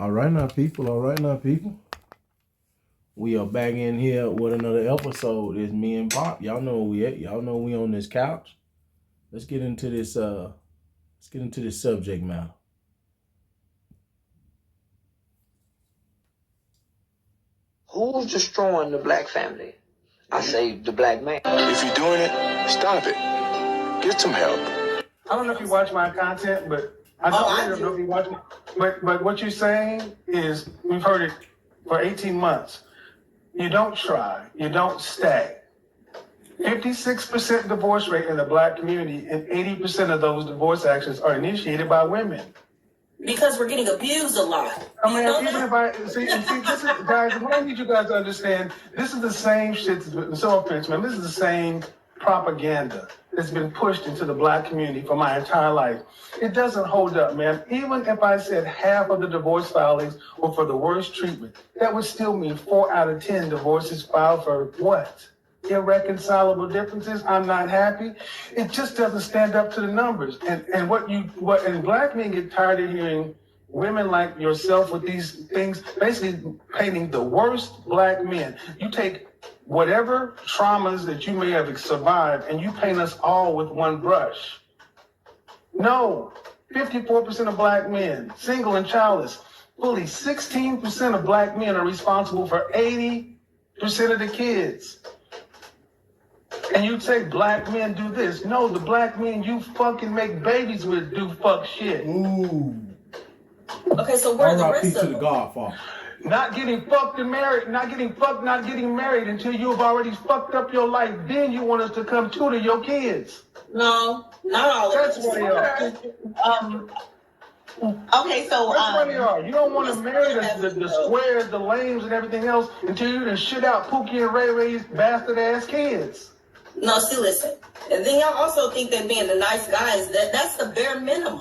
All right now, people. All right now, people. We are back in here with another episode. It's me and Pop. Y'all know where we at. Y'all know we on this couch. Let's get into this. Let's get into this subject matter. Who's destroying the black family? I say the black man. If you're doing it, stop it. Get some help. I don't know if you watch my content, but I don't know if you watch it. But what you're saying is, we've heard it for 18 months. You don't try. You don't stay. 56% divorce rate in the black community, and 80% of those divorce actions are initiated by women. Because we're getting abused a lot. I mean, even if I see, this is, guys, what I need you guys to understand, this is the same shit. So offense, man. This is the same propaganda that's been pushed into the black community for my entire life. It doesn't hold up, man. Even if I said half of the divorce filings were for the worst treatment, that would still mean 4 out of 10 divorces filed for what? Irreconcilable differences. I'm not happy. It just doesn't stand up to the numbers. And black men get tired of hearing women like yourself with these things, basically painting the worst black men. You take whatever traumas that you may have survived and you paint us all with one brush. No, 54% of black men, single and childless. Fully 16% of black men are responsible for 80% of the kids. And you say black men do this. No, the black men you fucking make babies with do fuck shit. Ooh. Okay, so where are the rest to of the them? Godfather. Not getting fucked and married, not getting married until you have already fucked up your life. Then you want us to come tutor your kids. No, not all of That's us. what they are. Okay, so That's what they are. You don't want to marry the squares, the lames, and everything else until you done shit out Pookie and Ray Ray's bastard ass kids. No, see, listen. And then y'all also think that being a nice guy is that's the bare minimum.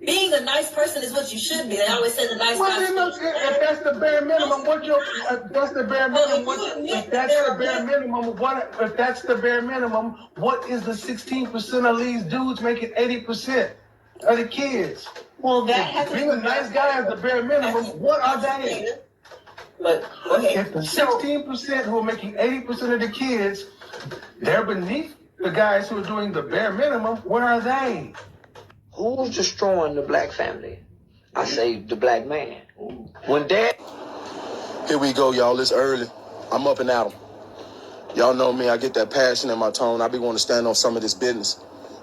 Being a nice person is what you should be. They always say the nice Well, guy. then, look, if that's the bare minimum, that's the bare minimum. If that's the bare minimum, if that's the bare minimum, what is the 16% of these dudes making 80% of the kids? well, that has Being a nice guy is the bare minimum. What are they? But okay. If the 16% who are making 80% of the kids, they're beneath the guys who are doing the bare minimum, where are they? Who's destroying the black family? I say the black man. When dad... Here we go, y'all. It's early. I'm up and at 'em. Y'all know me. I get that passion in my tone. I be wanting to stand on some of this business.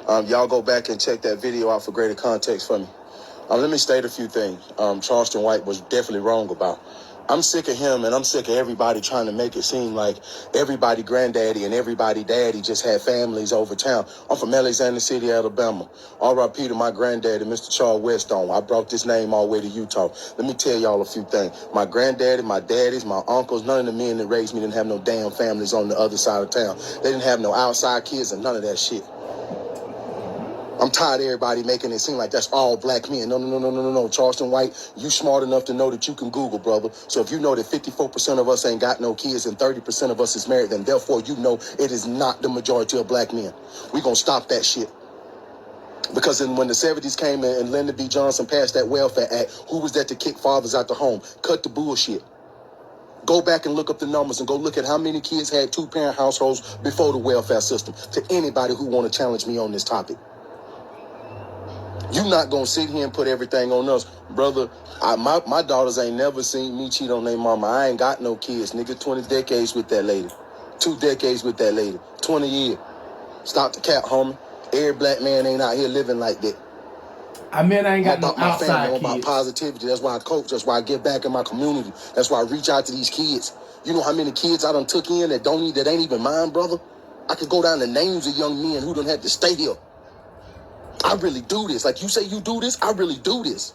Y'all go back and check that video out for greater context for me. Let me state a few things. Charleston White was definitely wrong about. I'm sick of him, and I'm sick of everybody trying to make it seem like everybody granddaddy and everybody daddy just had families over town. I'm from Alexander City, Alabama. R.I.P. to my granddaddy, Mr. Charles Westone. I brought this name all the way to Utah. Let me tell y'all a few things. My granddaddy, my daddies, my uncles, none of the men that raised me didn't have no damn families on the other side of town. They didn't have no outside kids and none of that shit. I'm tired of everybody making it seem like that's all black men. No. Charleston White, you smart enough to know that you can Google, brother. So if you know that 54% of us ain't got no kids and 30% of us is married, then therefore you know it is not the majority of black men. We gonna stop that shit. Because when the 70s came in and Lyndon B. Johnson passed that Welfare Act, who was that to kick fathers out the home? Cut the bullshit. Go back and look up the numbers and go look at how many kids had two-parent households before the welfare system. To anybody who want to challenge me on this topic. You not gonna sit here and put everything on us, brother. My daughters ain't never seen me cheat on their mama. I ain't got no kids, nigga. 20 decades with that lady, 2 decades with that lady, 20 years. Stop the cap, homie. Every black man ain't out here living like that. I mean, I ain't got no my outside family, kids. about positivity. That's why I coach. That's why I give back in my community. That's why I reach out to these kids. You know how many kids I done took in that ain't even mine, brother? I could go down the names of young men who done had to stay here. I really do this. Like you say you do this, I really do this.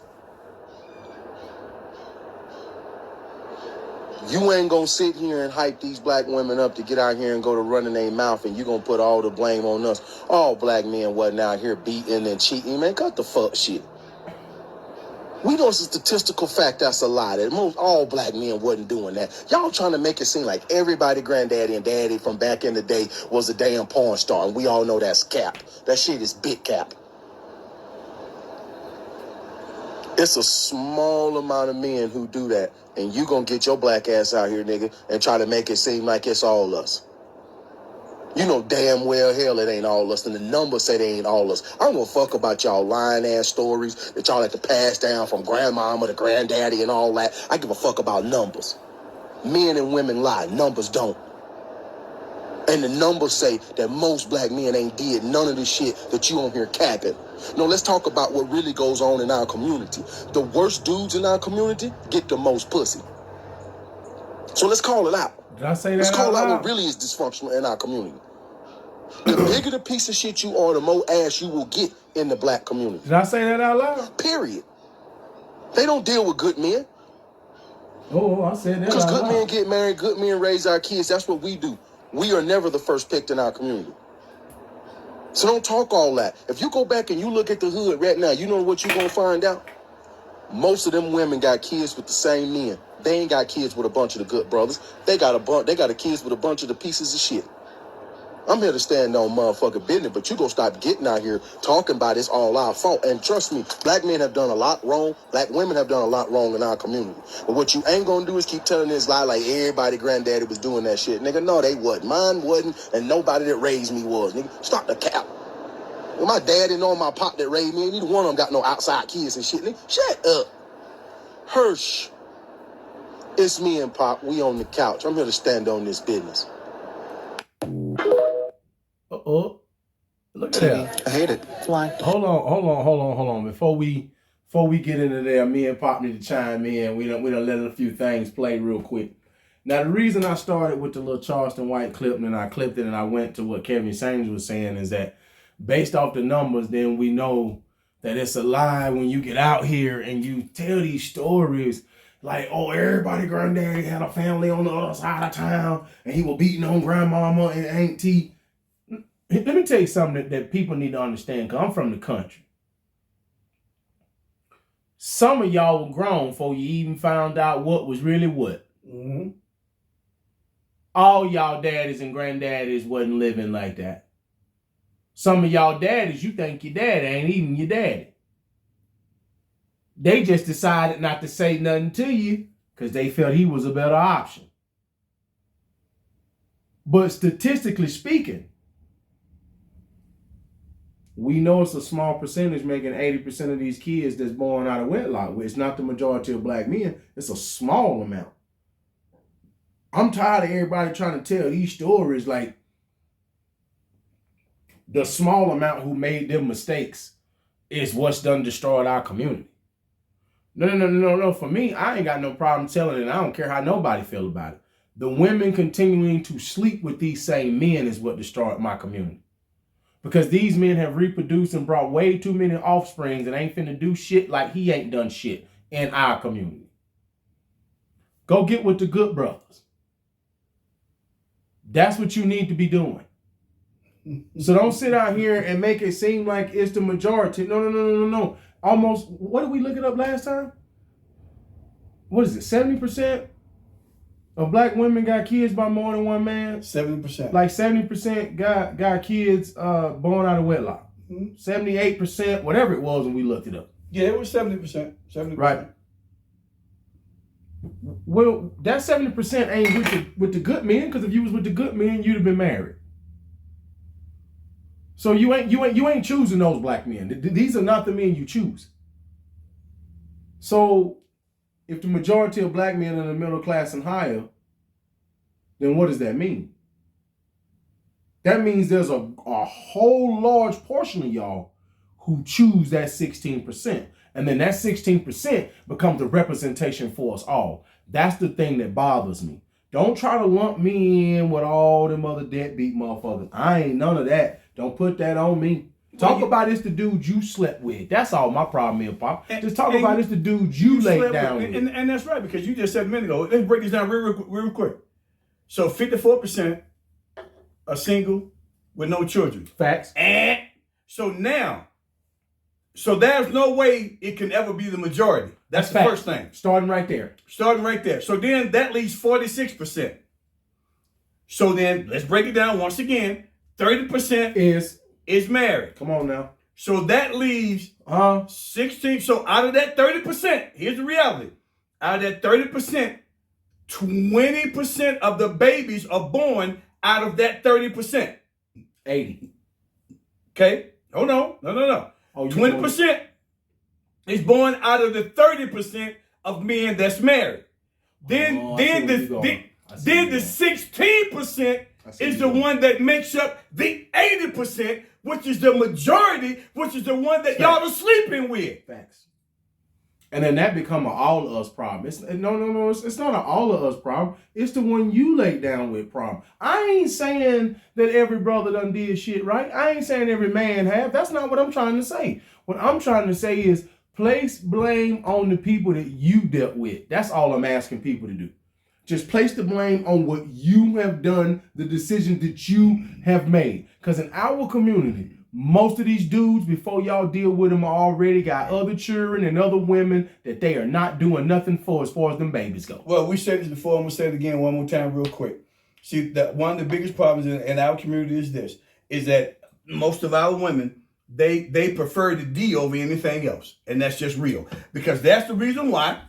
You ain't gonna sit here and hype these black women up to get out here and go to running their mouth, and you gonna put all the blame on us. All black men wasn't out here beating and cheating. Man, cut the fuck shit. We know it's a statistical fact that's a lie. That all black men wasn't doing that. Y'all trying to make it seem like everybody granddaddy and daddy from back in the day was a damn porn star, and we all know that's cap. That shit is big cap. It's a small amount of men who do that. And you gonna get your black ass out here, nigga, and try to make it seem like it's all us. You know damn well hell it ain't all us, and the numbers say they ain't all us. I don't give a fuck about y'all lying ass stories that y'all have to pass down from grandmama to granddaddy and all that. I give a fuck about numbers. Men and women lie, numbers don't. And the numbers say that most black men ain't did none of the shit that you on here capping. No, let's talk about what really goes on in our community. The worst dudes in our community get the most pussy. So let's call it out. Did I say that? Let's call out out what really is dysfunctional in our community. The bigger the piece of shit you are, the more ass you will get in the black community. Did I say that out loud? Period. They don't deal with good men. Oh, I said that. Because out good loud. men get married, good men raise our kids. That's what we do. We are never the first picked in our community. So don't talk all that. If you go back and you look at the hood right now, you know what you're going to find out? Most of them women got kids with the same men. They ain't got kids with a bunch of the good brothers. They got a kids with a bunch of the pieces of shit. I'm here to stand on motherfucking business, but you gonna stop getting out here talking about it's all our fault. And trust me, black men have done a lot wrong. Black women have done a lot wrong in our community. But what you ain't gonna do is keep telling this lie like everybody granddaddy was doing that shit. Nigga, no, they wasn't. Mine wasn't, and nobody that raised me was. Nigga, stop the cap. Well, my daddy and my pop that raised me, neither one of them got no outside kids and shit. Nigga, shut up. Hirsch. It's me and Pop. We on the couch. I'm here to stand on this business. Uh-oh. Look at that. I hate it. Why? Hold on. Before we get into there, me and Pop need to chime in. We done let a few things play real quick. Now, the reason I started with the little Charleston White clip, and then I clipped it and I went to what Kevin Samuels was saying, is that based off the numbers, then we know that it's a lie when you get out here and you tell these stories like, oh, everybody granddaddy had a family on the other side of town and he was beating on grandmama and auntie. Let me tell you something that people need to understand, because I'm from the country. Some of y'all were grown before you even found out what was really what. Mm-hmm. All y'all daddies and granddaddies wasn't living like that. Some of y'all daddies, you think your daddy ain't even your daddy. They just decided not to say nothing to you because they felt he was a better option. But statistically speaking, we know it's a small percentage making 80% of these kids that's born out of wedlock. It's not the majority of black men. It's a small amount. I'm tired of everybody trying to tell these stories like the small amount who made them mistakes is what's done destroyed our community. No. For me, I ain't got no problem telling it. I don't care how nobody feel about it. The women continuing to sleep with these same men is what destroyed my community. Because these men have reproduced and brought way too many offsprings and ain't finna do shit like he ain't done shit in our community. Go get with the good brothers. That's what you need to be doing. So don't sit out here and make it seem like it's the majority. No. Almost, what did we look it up last time? What is it, 70% of black women got kids by more than one man? 70%. Like 70% got kids born out of wedlock. 78%, whatever it was when we looked it up. Yeah, it was 70%. 70%. Right. Well, that 70% ain't with the good men, because if you was with the good men, you'd have been married. So you ain't choosing those black men. These are not the men you choose. So if the majority of black men are in the middle class and higher, then what does that mean? That means there's a whole large portion of y'all who choose that 16%. And then that 16% becomes a representation for us all. That's the thing that bothers me. Don't try to lump me in with all them other deadbeat motherfuckers. I ain't none of that. Don't put that on me. Talk about it's the dude you slept with. That's all my problem is, Pop. Just talk about it's the dude you laid down with. And that's right, because you just said a minute ago. Let's break this down real quick. So 54% are single with no children. Facts. And so now, so there's no way it can ever be the majority. That's the first thing. Starting right there. So then that leaves 46%. So then let's break it down once again. 30% is married. Come on now. So that leaves 16. So out of that 30%, here's the reality. Out of that 30%, 20% of the babies are born out of that 30%. 80. Okay? Oh, no. Oh, 20% is born out of the 30% of men that's married. Then the 16% is the one that makes up the 80%, which is the majority, which is the one that y'all are sleeping with. Facts. And then that become an all of us problem. It's no. It's not an all of us problem. It's the one you lay down with problem. I ain't saying that every brother done did shit right. I ain't saying every man have. That's not what I'm trying to say. What I'm trying to say is place blame on the people that you dealt with. That's all I'm asking people to do. Just place the blame on what you have done, the decision that you have made. Because in our community, most of these dudes, before y'all deal with them, already got other children and other women that they are not doing nothing for as far as them babies go. Well, we said this before. I'm going to say it again one more time real quick. See, one of the biggest problems in our community is this, is that most of our women, they prefer the D over anything else. And that's just real. Because that's the reason why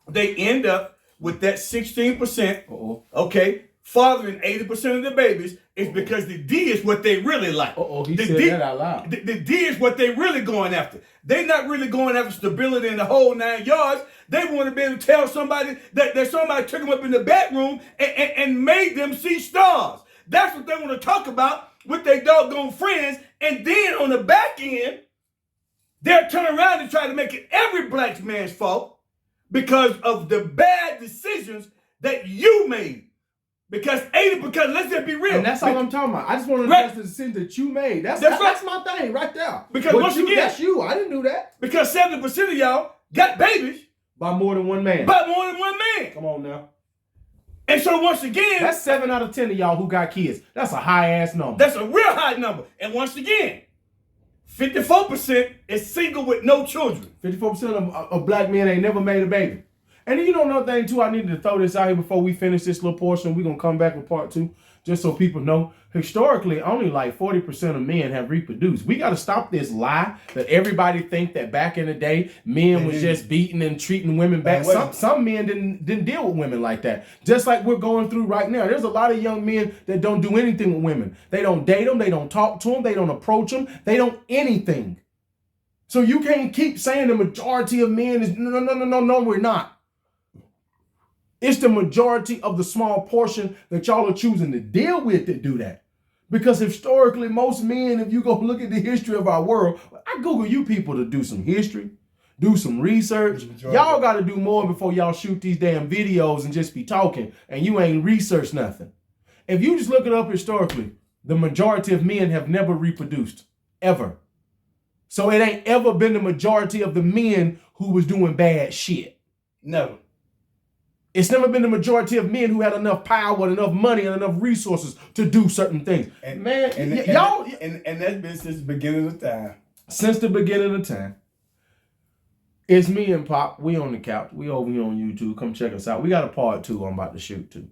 they end up with that 16%, okay, fathering 80% of the babies, is because the D is what they really like. He said that out loud. The D is what they really going after. They're not really going after stability in the whole 9 yards. They want to be able to tell somebody that somebody took them up in the bedroom and made them see stars. That's what they want to talk about with their doggone friends. And then on the back end, they'll turn around and try to make it every black man's fault because of the bad decisions that you made. Because let's just be real. And that's all I'm talking about. I just want to address the decision that you made. That's my thing right there. Because once again, that's you. I didn't do that. Because 70% of y'all got babies. By more than one man. By more than one man. Come on now. And so once again, that's 7 out of 10 of y'all who got kids. That's a high ass number. That's a real high number. And once again, 54% is single with no children. 54% of black men ain't never made a baby. And you know another thing too, I needed to throw this out here before we finish this little portion. We're going to come back with part 2, just so people know. Historically, only like 40% of men have reproduced. We got to stop this lie that everybody think that back in the day, men was just beating and treating women bad. Some men didn't deal with women like that. Just like we're going through right now. There's a lot of young men that don't do anything with women. They don't date them. They don't talk to them. They don't approach them. They don't anything. So you can't keep saying the majority of men is, no, we're not. It's the majority of the small portion that y'all are choosing to deal with that do that. Because historically, most men, if you go look at the history of our world, I Google you people to do some history, do some research. Y'all got to do more before y'all shoot these damn videos and just be talking and you ain't researched nothing. If you just look it up historically, the majority of men have never reproduced, ever. So it ain't ever been the majority of the men who was doing bad shit. Never. It's never been the majority of men who had enough power, enough money, and enough resources to do certain things. And that's been since the beginning of time. Since the beginning of time. It's me and Pop. We on the couch. We over here on YouTube. Come check us out. We got a part 2 I'm about to shoot too.